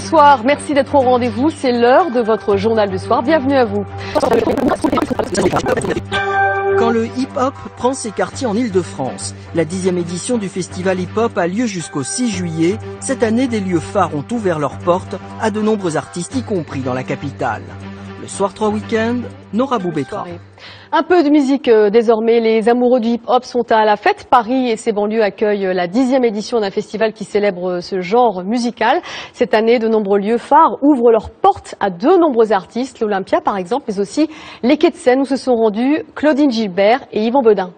Bonsoir, merci d'être au rendez-vous. C'est l'heure de votre journal du soir. Bienvenue à vous. Quand le hip-hop prend ses quartiers en Île-de-France, la 10e édition du festival hip-hop a lieu jusqu'au 6 juillet. Cette année, des lieux phares ont ouvert leurs portes à de nombreux artistes, y compris dans la capitale. Le Soir 3 Week-end, Nora Boubetra. Un peu de musique désormais. Les amoureux du hip-hop sont à la fête. Paris et ses banlieues accueillent la 10e édition d'un festival qui célèbre ce genre musical. Cette année, de nombreux lieux phares ouvrent leurs portes à de nombreux artistes. L'Olympia par exemple, mais aussi les quais de Seine où se sont rendus Claudine Gilbert et Yvan Beudin.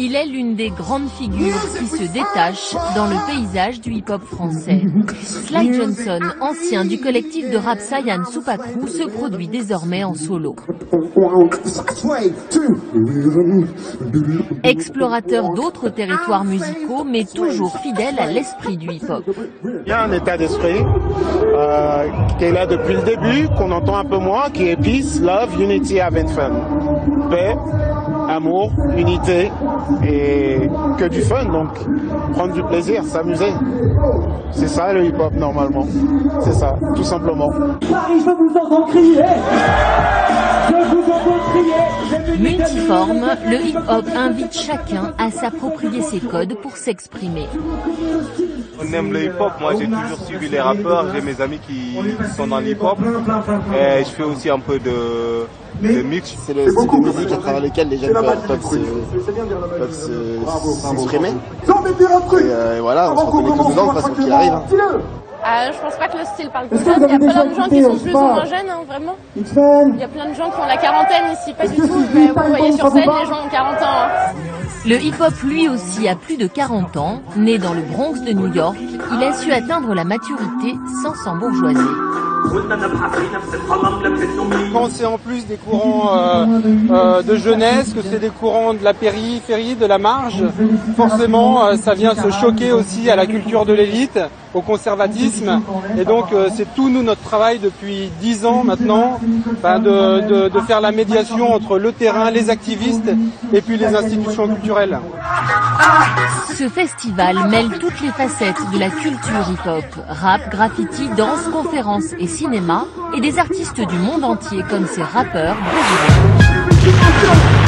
Il est l'une des grandes figures qui se détachent dans le paysage du hip-hop français. Sly Johnson, ancien du collectif de rap Saiyan Supakru, se produit désormais en solo. Explorateur d'autres territoires musicaux, mais toujours fidèle à l'esprit du hip-hop. Il y a un état d'esprit qui est là depuis le début, qu'on entend un peu moins, qui est peace, love, unity, having fun. Paix, amour, unité et que du fun, donc prendre du plaisir, s'amuser. C'est ça le hip-hop normalement, c'est ça, tout simplement. Paris, je vous entends crier. Je vous entends crier. Multiforme, le hip-hop invite chacun à s'approprier ses codes pour s'exprimer. On aime le hip-hop, moi j'ai toujours suivi les rappeurs, j'ai mes amis qui sont dans le hip-hop et je fais aussi un peu de mix. C'est le style de musique à travers lequel les jeunes peuvent s'exprimer. Et voilà, on se reconnaît tous dedans de toute façon qu'il arrive. Je pense pas que le style parle de ça. Il y a plein de gens qui sont plus ou moins jeunes, hein, vraiment. Il y a plein de gens qui ont la quarantaine ici, pas du tout. Mais vous voyez sur scène, les gens ont 40 ans. Hein. Le hip-hop lui aussi a plus de 40 ans. Né dans le Bronx de New York, il a su atteindre la maturité sans s'embourgeoiser. Quand c'est en plus des courants de jeunesse, que c'est des courants de la périphérie, de la marge, forcément ça vient se choquer aussi à la culture de l'élite, au conservatisme. Et donc c'est tout notre travail depuis 10 ans maintenant, de faire la médiation entre le terrain, les activistes et puis les institutions culturelles. Ce festival mêle toutes les facettes de la culture hip-hop, rap, graffiti, danse, conférences et cinéma, et des artistes du monde entier comme ces rappeurs brésiliens.